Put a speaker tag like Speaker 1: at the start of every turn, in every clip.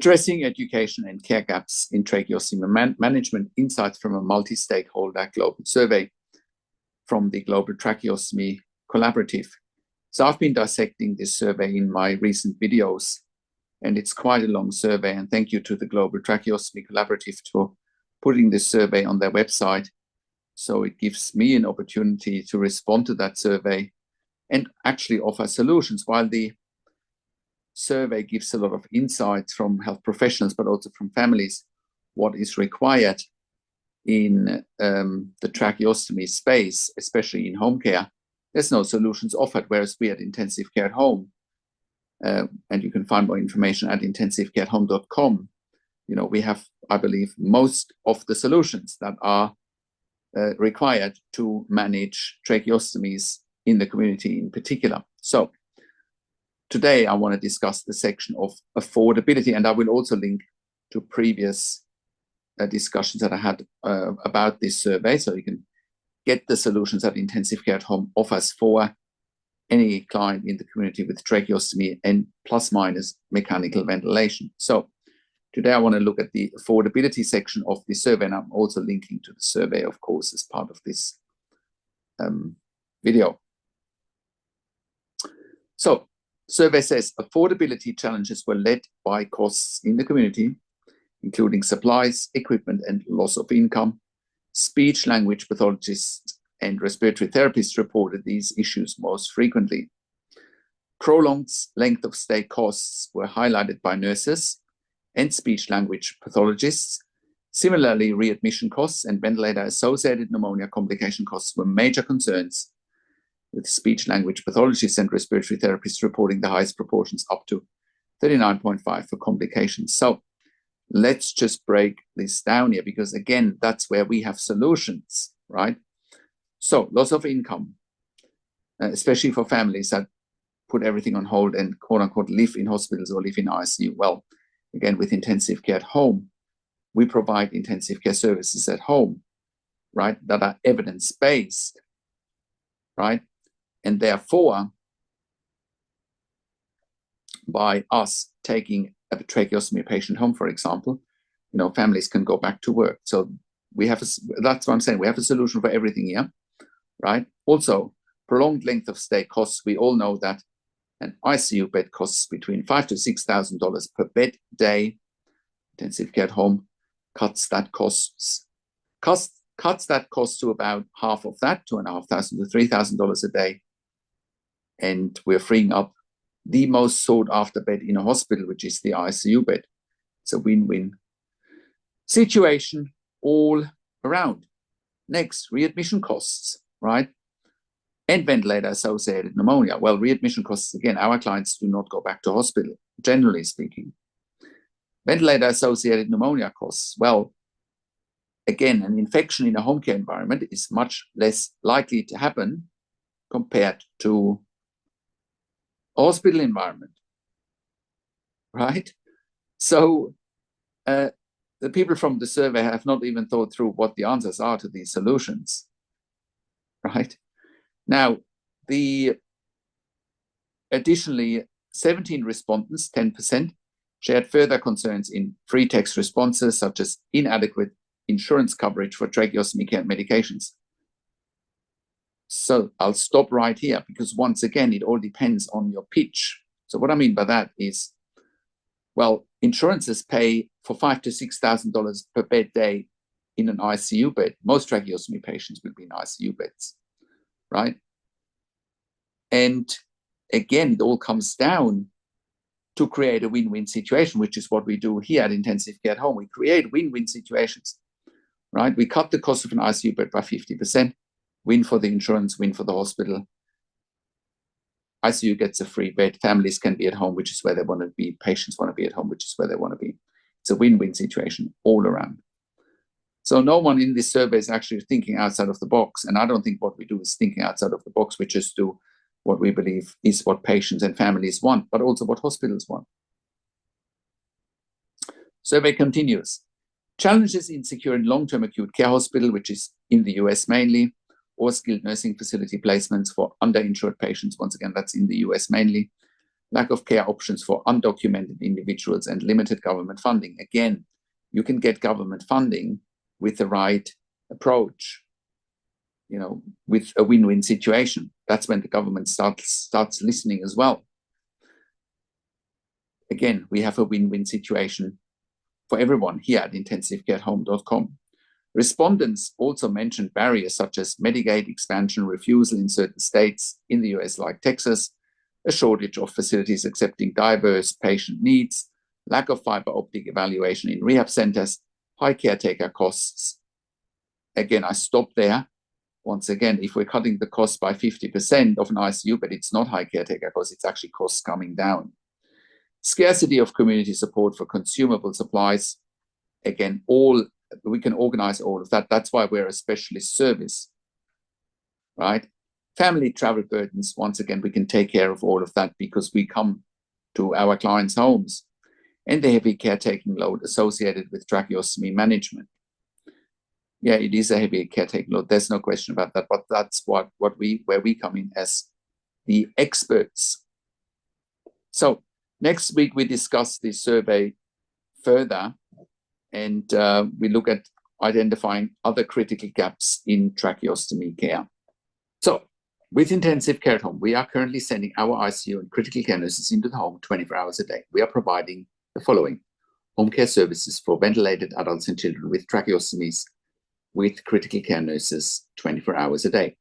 Speaker 1: Addressing education and care gaps in tracheostomy management, insights from a multi-stakeholder global survey from the Global Tracheostomy Collaborative. So I've been dissecting this survey in my recent videos, and it's quite a long survey, and thank you to the Global Tracheostomy Collaborative for putting this survey on their website. So it gives me an opportunity to respond to that survey and actually offer solutions. While the survey gives a lot of insights from health professionals, but also from families, what is required in the tracheostomy space, especially in home care, there's no solutions offered, whereas we at Intensive Care at Home, and you can find more information at intensivecareathome.com, you know, we have, I believe, most of the solutions that are required to manage tracheostomies in the community in particular. So today I want to discuss the section of affordability, and I will also link to previous discussions that I had about this survey, so you can get the solutions that Intensive Care at Home offers for any client in the community with tracheostomy and plus minus mechanical ventilation. So today I want to look at the affordability section of the survey, and I'm also linking to the survey, of course, as part of this video. So survey says affordability challenges were led by costs in the community, including supplies, equipment, and loss of income. Speech language pathologists and respiratory therapists reported these issues most frequently. Prolonged length of stay costs were highlighted by nurses and speech language pathologists. Similarly, readmission costs and ventilator-associated pneumonia complication costs were major concerns, with speech language pathologists and respiratory therapists reporting the highest proportions, up to 39.5 for complications. So let's just break this down here, because again, that's where we have solutions, right? So loss of income, especially for families that put everything on hold and quote unquote live in hospitals or live in ICU. Well, again, with Intensive Care at Home, we provide intensive care services at home, right, that are evidence-based, right? And therefore, by us taking a tracheostomy patient home, for example, you know, families can go back to work. So we have, that's what I'm saying, we have a solution for everything here, right? Also, prolonged length of stay costs. We all know that an ICU bed costs between $5,000 to $6,000 per bed day. Intensive Care at Home cuts that cost to about half of that, $2,500 to $3,000 a day. And we're freeing up the most sought after bed in a hospital, which is the ICU bed. It's a win-win situation all around. Next, readmission costs, right? And ventilator-associated pneumonia. Well, readmission costs, again, our clients do not go back to hospital, generally speaking. Ventilator-associated pneumonia costs, well, again, an infection in a home care environment is much less likely to happen compared to a hospital environment, right? So the people from the survey have not even thought through what the answers are to these solutions, right? Now, additionally, 17 respondents, 10%, shared further concerns in free text responses, such as inadequate insurance coverage for tracheostomy care medications. So I'll stop right here, because once again, it all depends on your pitch. So what I mean by that is, well, insurances pay for $5,000 to $6,000 per bed day in an ICU bed. Most tracheostomy patients will be in ICU beds, right? And again, it all comes down to create a win-win situation, which is what we do here at Intensive Care at Home. We create win-win situations, right? We cut the cost of an ICU bed by 50%, win for the insurance, win for the hospital. ICU gets a free bed, families can be at home, which is where they want to be, patients want to be at home, which is where they want to be. It's a win-win situation all around. So no one in this survey is actually thinking outside of the box, and I don't think what we do is thinking outside of the box. We just do what we believe is what patients and families want, but also what hospitals want. Survey continues. Challenges in securing long-term acute care hospital, which is in the US mainly, or skilled nursing facility placements for underinsured patients. Once again, that's in the US mainly. lack of care options for undocumented individuals, and limited government funding. Again, you can get government funding with the right approach, with a win-win situation. That's when the government starts listening as well. Again, we have a win-win situation for everyone here at intensivecareathome.com. Respondents also mentioned barriers such as Medicaid expansion refusal in certain states in the US like Texas, a shortage of facilities accepting diverse patient needs, lack of fiber optic evaluation in rehab centers, high caretaker costs. Again, I stop there. Once again, if we're cutting the cost by 50% of an ICU bed, it's not high caretaker costs, it's actually costs coming down. Scarcity of community support for consumable supplies. Again, we can organize all of that. That's why we're a specialist service, right? Family travel burdens. Once again, we can take care of all of that because we come to our clients' homes, and the heavy caretaking load associated with tracheostomy management. Yeah, it is a heavy caretaking load. There's no question about that. But that's where we come in as the experts. So next week we discuss the survey further, and we look at identifying other critical gaps in tracheostomy care. So with Intensive Care at Home, we are currently sending our ICU and critical care nurses into the home 24 hours a day. We are providing the following: home care services for ventilated adults and children with tracheostomies with critical care nurses 24 hours a day.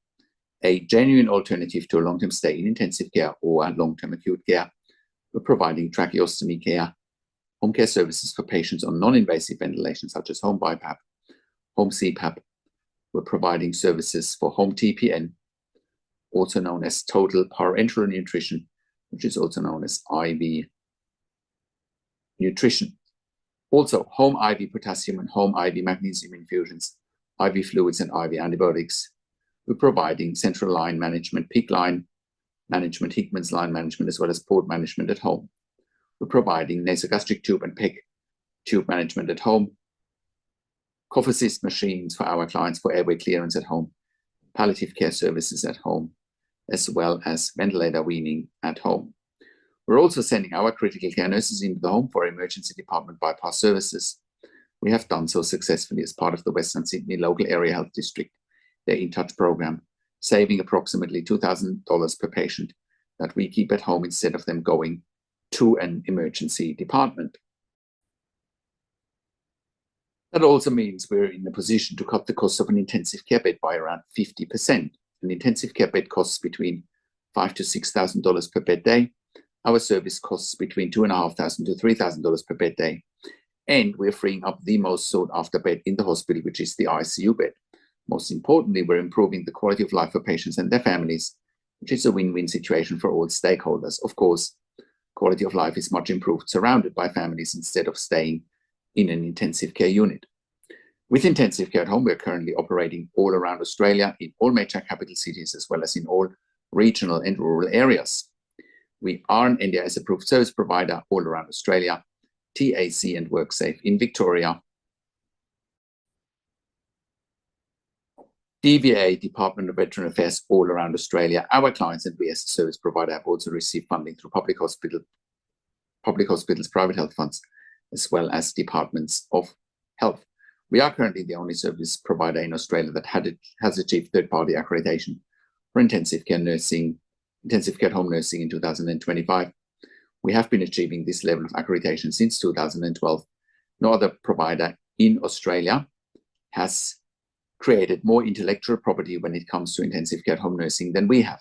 Speaker 1: A genuine alternative to a long-term stay in intensive care or long-term acute care. We're providing tracheostomy care, home care services for patients on non-invasive ventilation, such as home BiPAP, home CPAP. We're providing services for home TPN, also known as total parenteral nutrition, which is also known as IV nutrition. Also, home IV potassium and home IV magnesium infusions, IV fluids and IV antibiotics. We're providing central line management, PICC line management, Hickman's line management, as well as port management at home. We're providing nasogastric tube and PEG tube management at home, cough assist machines for our clients for airway clearance at home, palliative care services at home, as well as ventilator weaning at home. We're also sending our critical care nurses into the home for emergency department bypass services. We have done so successfully as part of the Western Sydney Local Area Health District, their In Touch program, saving approximately $2,000 per patient that we keep at home instead of them going to an emergency department. That also means we're in a position to cut the cost of an intensive care bed by around 50%. An intensive care bed costs between $5,000 to $6,000 per bed day. Our service costs between $2,500 to $3,000 per bed day. And we're freeing up the most sought after bed in the hospital, which is the ICU bed. Most importantly, we're improving the quality of life for patients and their families, which is a win-win situation for all stakeholders. Of course, quality of life is much improved surrounded by families instead of staying in an intensive care unit. With Intensive Care at Home, we're currently operating all around Australia in all major capital cities, as well as in all regional and rural areas. We are an NDIS approved service provider all around Australia, TAC and WorkSafe in Victoria, DVA, Department of Veteran Affairs, all around Australia. Our clients and we as a service provider have also received funding through public hospitals, private health funds, as well as departments of health. We are currently the only service provider in Australia that has achieved third-party accreditation for intensive care at home nursing in 2025. We have been achieving this level of accreditation since 2012. No other provider in Australia has created more intellectual property when it comes to intensive care at home nursing than we have.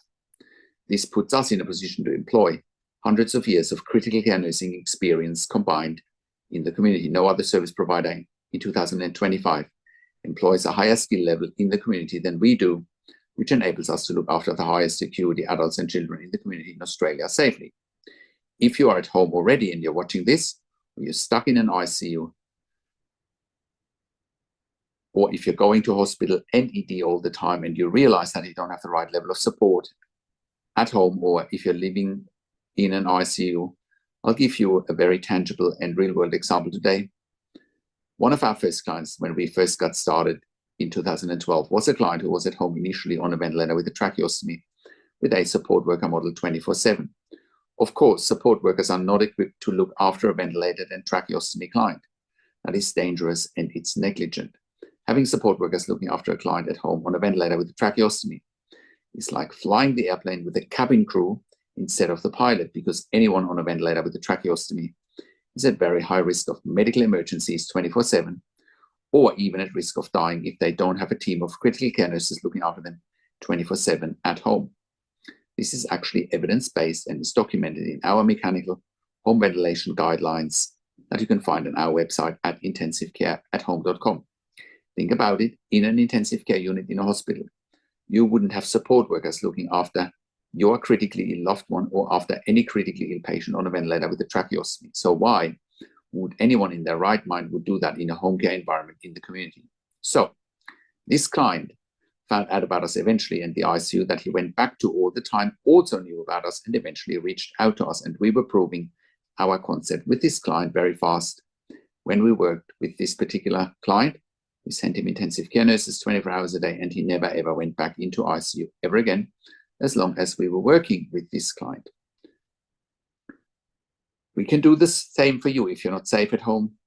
Speaker 1: This puts us in a position to employ hundreds of years of critical care nursing experience combined in the community. No other service provider in 2025 employs a higher skill level in the community than we do, which enables us to look after the highest acuity adults and children in the community in Australia safely. If you are at home already and you're watching this, or you're stuck in an ICU, or if you're going to hospital and ED all the time and you realize that you don't have the right level of support at home, or if you're living in an ICU, I'll give you a very tangible and real-world example today. One of our first clients, when we first got started in 2012, was a client who was at home initially on a ventilator with a tracheostomy with a support worker model 24/7. Of course, support workers are not equipped to look after a ventilated and tracheostomy client. That is dangerous and it's negligent. Having support workers looking after a client at home on a ventilator with a tracheostomy is like flying the airplane with a cabin crew instead of the pilot, because anyone on a ventilator with a tracheostomy is at very high risk of medical emergencies 24/7, or even at risk of dying if they don't have a team of critical care nurses looking after them 24/7 at home. This is actually evidence-based and is documented in our mechanical home ventilation guidelines that you can find on our website at intensivecareathome.com. Think about it, in an intensive care unit in a hospital, you wouldn't have support workers looking after your critically ill loved one or after any critically ill patient on a ventilator with a tracheostomy. So why would anyone in their right mind would do that in a home care environment in the community? So this client found out about us eventually, and the ICU that he went back to all the time also knew about us and eventually reached out to us, and we were proving our concept with this client very fast. When we worked with this particular client, we sent him intensive care nurses 24 hours a day, and he never ever went back into ICU ever again, as long as we were working with this client. We can do the same for you if you're not safe at home,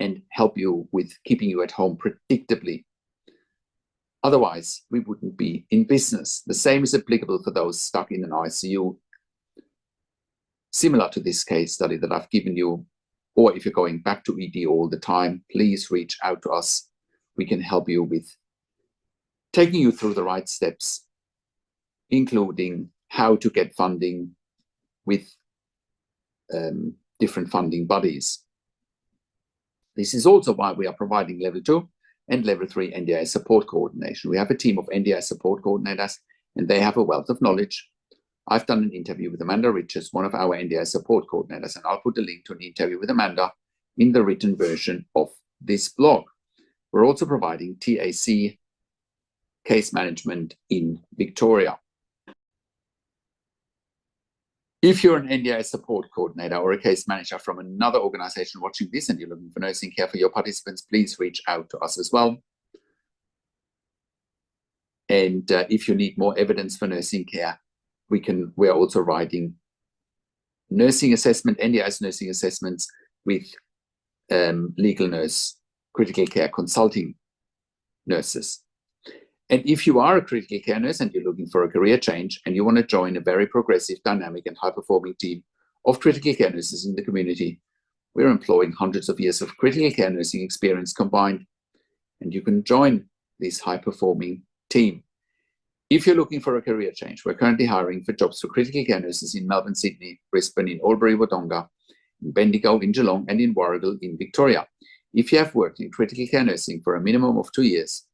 Speaker 1: and help you with keeping you at home predictably. Otherwise, we wouldn't be in business. The same is applicable for those stuck in an ICU, similar to this case study that I've given you. Or if you're going back to ED all the time, please reach out to us. We can help you with taking you through the right steps, including how to get funding with different funding bodies. This is also why we are providing level 2 and level 3 NDI support coordination. We have a team of NDI support coordinators, and they have a wealth of knowledge. I've done an interview with Amanda Richards, one of our NDI support coordinators, and I'll put a link to an interview with Amanda in the written version of this blog. We're also providing TAC case management in Victoria. If you're an NDI support coordinator or a case manager from another organization watching this and you're looking for nursing care for your participants, please reach out to us as well. And if you need more evidence for nursing care, we're also writing nursing assessment, NDI's nursing assessments with legal nurse, critical care consulting nurses. And if you are a critical care nurse and you're looking for a career change and you want to join a very progressive, dynamic, and high-performing team of critical care nurses in the community, we're employing hundreds of years of critical care nursing experience combined, and you can join this high-performing team. If you're looking for a career change, we're currently hiring for jobs for critical care nurses in Melbourne, Sydney, Brisbane, in Albury-Wodonga, in Bendigo, in Geelong, and in Warragul in Victoria. If you have worked in critical care nursing for a minimum of 2 years,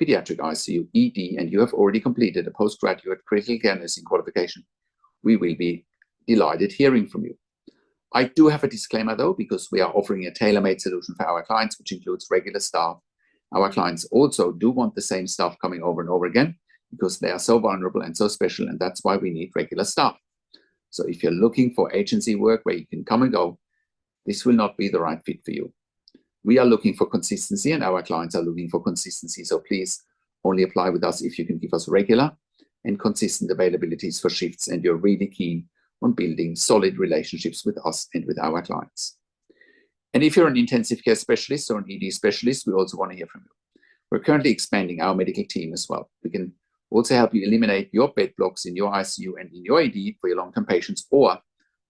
Speaker 1: pediatric ICU, ED, and you have already completed a postgraduate critical care nursing qualification, we will be delighted hearing from you. I do have a disclaimer though, because we are offering a tailor-made solution for our clients, which includes regular staff. Our clients also do want the same staff coming over and over again, because they are so vulnerable and so special, and that's why we need regular staff. So if you're looking for agency work where you can come and go, this will not be the right fit for you. We are looking for consistency, and our clients are looking for consistency. So please only apply with us if you can give us regular and consistent availabilities for shifts, and you're really keen on building solid relationships with us and with our clients. And if you're an intensive care specialist or an ED specialist, we also want to hear from you. We're currently expanding our medical team as well. We can also help you eliminate your bed blocks in your ICU and in your ED for your long-term patients, or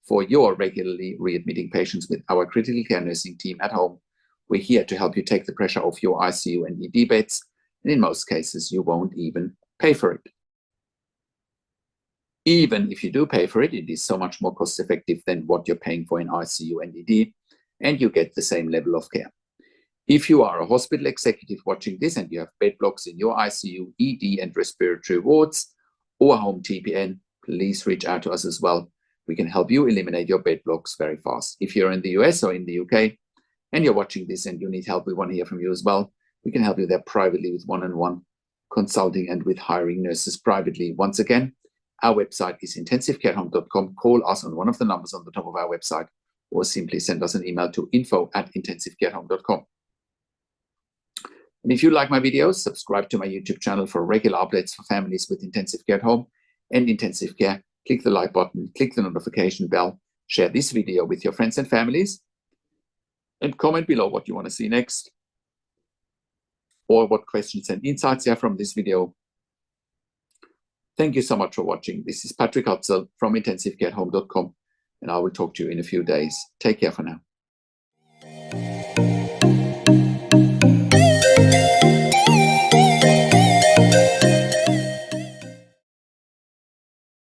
Speaker 1: for your regularly readmitting patients with our critical care nursing team at home. We're here to help you take the pressure off your ICU and ED beds, and in most cases, you won't even pay for it. Even if you do pay for it, it is so much more cost-effective than what you're paying for in ICU and ED, and you get the same level of care. If you are a hospital executive watching this and you have bed blocks in your ICU, ED, and respiratory wards, or home TPN, please reach out to us as well. We can help you eliminate your bed blocks very fast. If you're in the US or in the UK, and you're watching this and you need help, we want to hear from you as well. We can help you there privately with one-on-one consulting and with hiring nurses privately. Once again, our website is intensivecarehome.com. Call us on one of the numbers on the top of our website, or simply send us an email to info@intensivecarehome.com. And if you like my videos, subscribe to my YouTube channel for regular updates for families with intensive care at home and intensive care click the like button, click the notification bell, share this video with your friends and families, and comment below what you want to see next, or what questions and insights you have from this video. Thank you so much for watching. This is Patrick Hutzel from IntensiveCareHome.com, and I will talk to you in a few days. Take care for now.